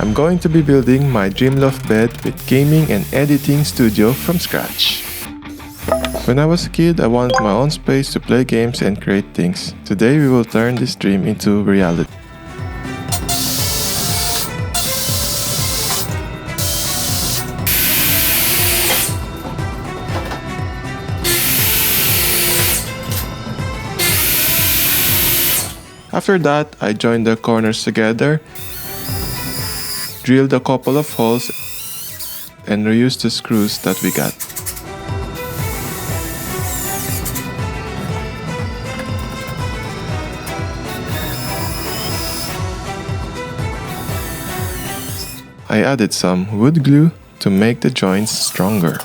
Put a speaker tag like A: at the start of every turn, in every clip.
A: I'm going to be building my dream loft bed with gaming and editing studio from scratch. When I was a kid, I wanted my own space to play games and create things. Today we will turn this dream into reality. After that, I joined the corners together, drilled a couple of holes, and reused the screws that we got. I added some wood glue to make the joints stronger.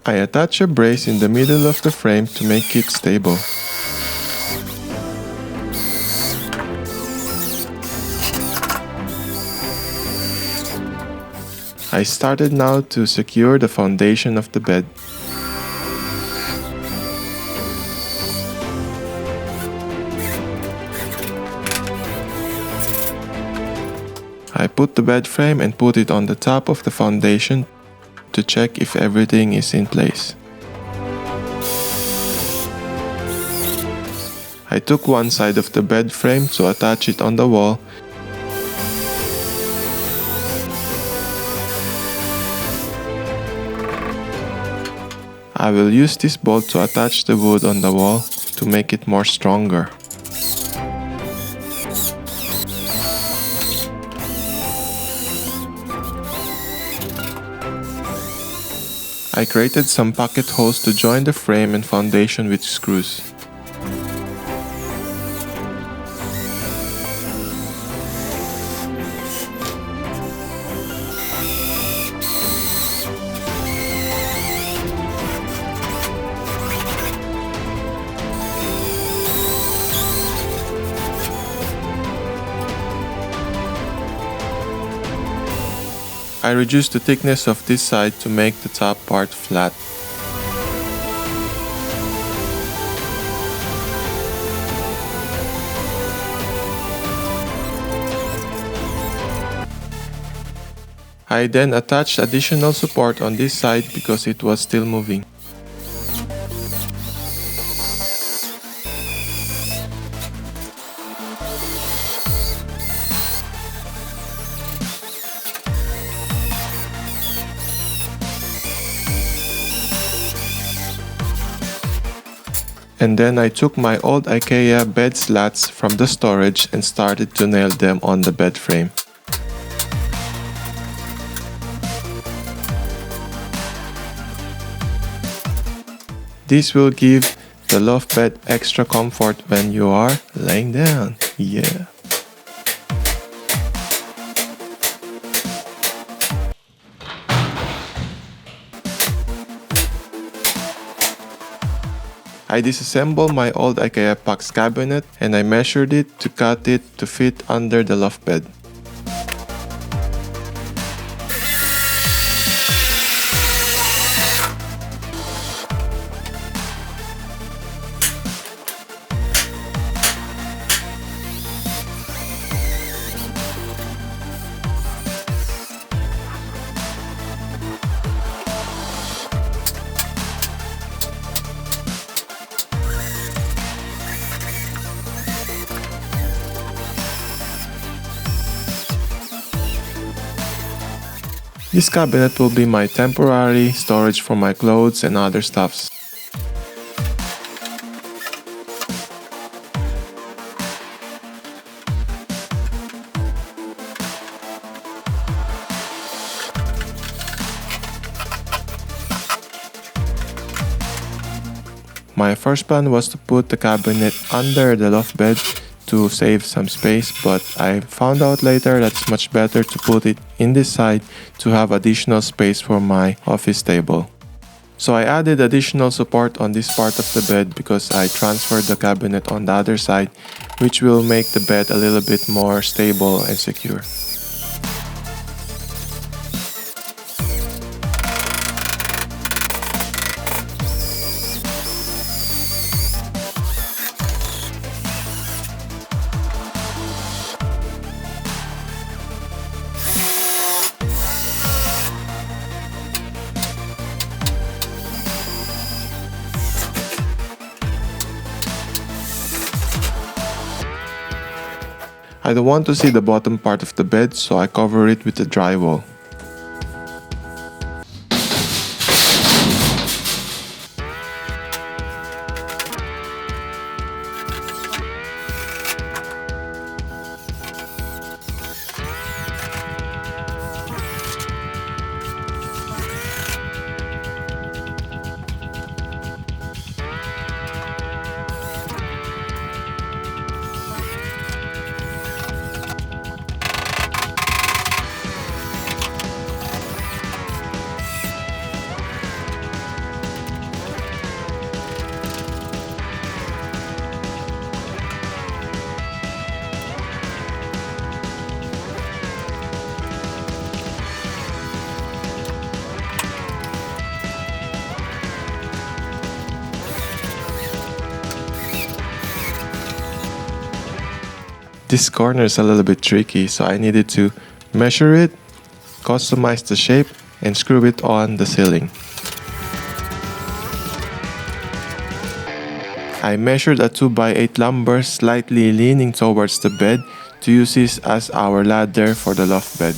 A: I attach a brace in the middle of the frame to make it stable. I started now to secure the foundation of the bed. I put the bed frame and put it on the top of the foundation to check if everything is in place. I took one side of the bed frame to attach it on the wall. I will use this bolt to attach the wood on the wall to make it more stronger. I created some pocket holes to join the frame and foundation with screws. I reduced the thickness of this side to make the top part flat. I then attached additional support on this side because it was still moving. And then I took my old IKEA bed slats from the storage and started to nail them on the bed frame. This will give the loft bed extra comfort when you are laying down. Yeah. I disassembled my old IKEA box cabinet and I measured it to cut it to fit under the loft bed. This cabinet will be my temporary storage for my clothes and other stuffs. My first plan was to put the cabinet under the loft bed to save some space, but I found out later that it's much better to put it in this side to have additional space for my office table. So I added additional support on this part of the bed because I transferred the cabinet on the other side, which will make the bed a little bit more stable and secure. I don't want to see the bottom part of the bed, so I cover it with the drywall. This corner is a little bit tricky, so I needed to measure it, customize the shape, and screw it on the ceiling. I measured a 2x8 lumber slightly leaning towards the bed to use this as our ladder for the loft bed.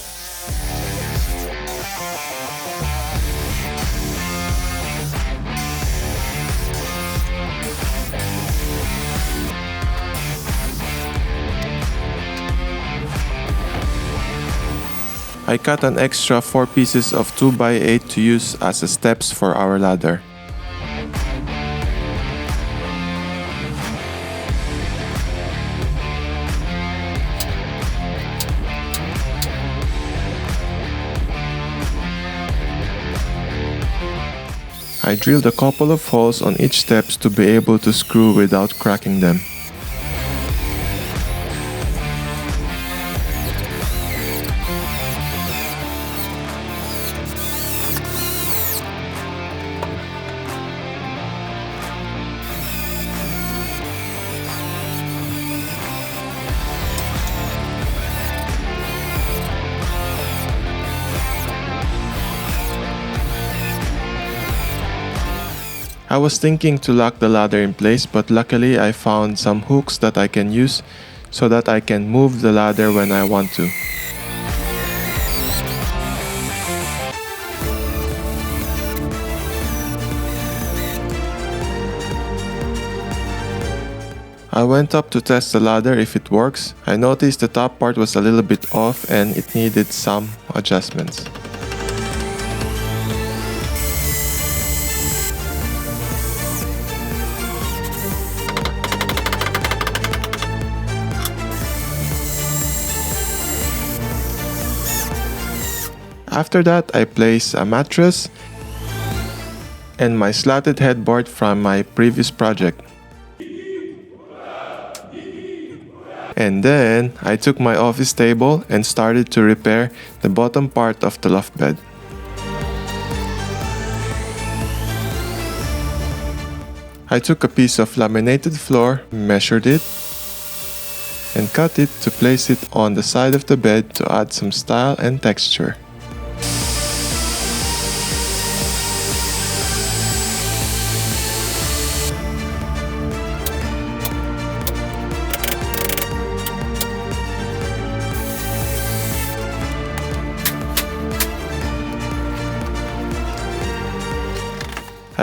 A: I cut an extra 4 pieces of 2x8 to use as steps for our ladder. I drilled a couple of holes on each steps to be able to screw without cracking them. I was thinking to lock the ladder in place, but luckily I found some hooks that I can use so that I can move the ladder when I want to. I went up to test the ladder if it works. I noticed the top part was a little bit off and it needed some adjustments. After that, I placed a mattress and my slatted headboard from my previous project. And then, I took my office table and started to repair the bottom part of the loft bed. I took a piece of laminated floor, measured it, and cut it to place it on the side of the bed to add some style and texture.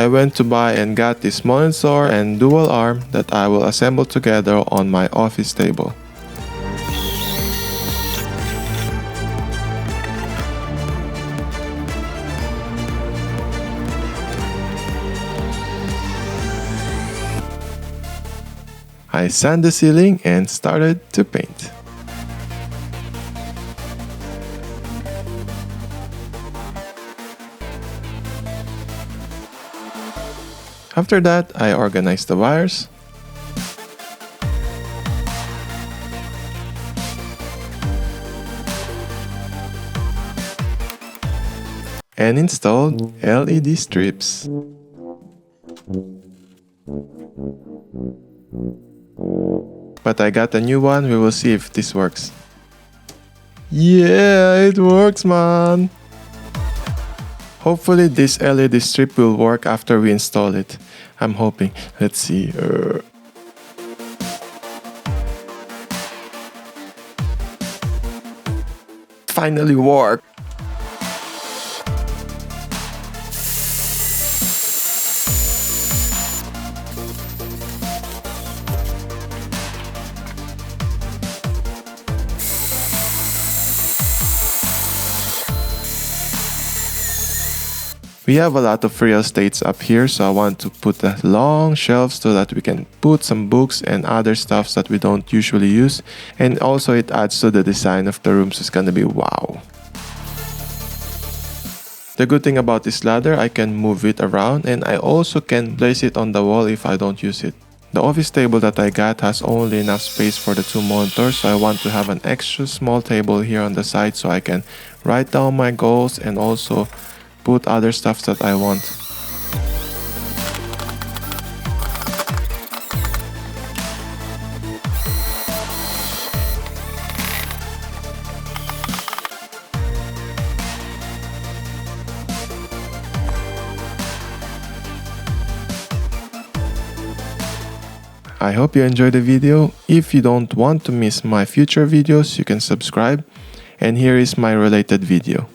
A: I went to buy and got this monitor and dual arm that I will assemble together on my office table. I sanded the ceiling and started to paint. After that, I organized the wires. And installed LED strips. But I got a new one, we will see if this works. Yeah, it works, man! Hopefully this LED strip will work after we install it. I'm hoping. Let's see. Finally worked! We have a lot of real estates up here, so I want to put a long shelf so that we can put some books and other stuffs that we don't usually use. And also it adds to the design of the rooms. It's gonna be wow. The good thing about this ladder, I can move it around and I also can place it on the wall if I don't use it. The office table that I got has only enough space for the 2 monitors, so I want to have an extra small table here on the side so I can write down my goals and also put other stuff that I want. I hope you enjoyed the video. If you don't want to miss my future videos, you can subscribe. And here is my related video.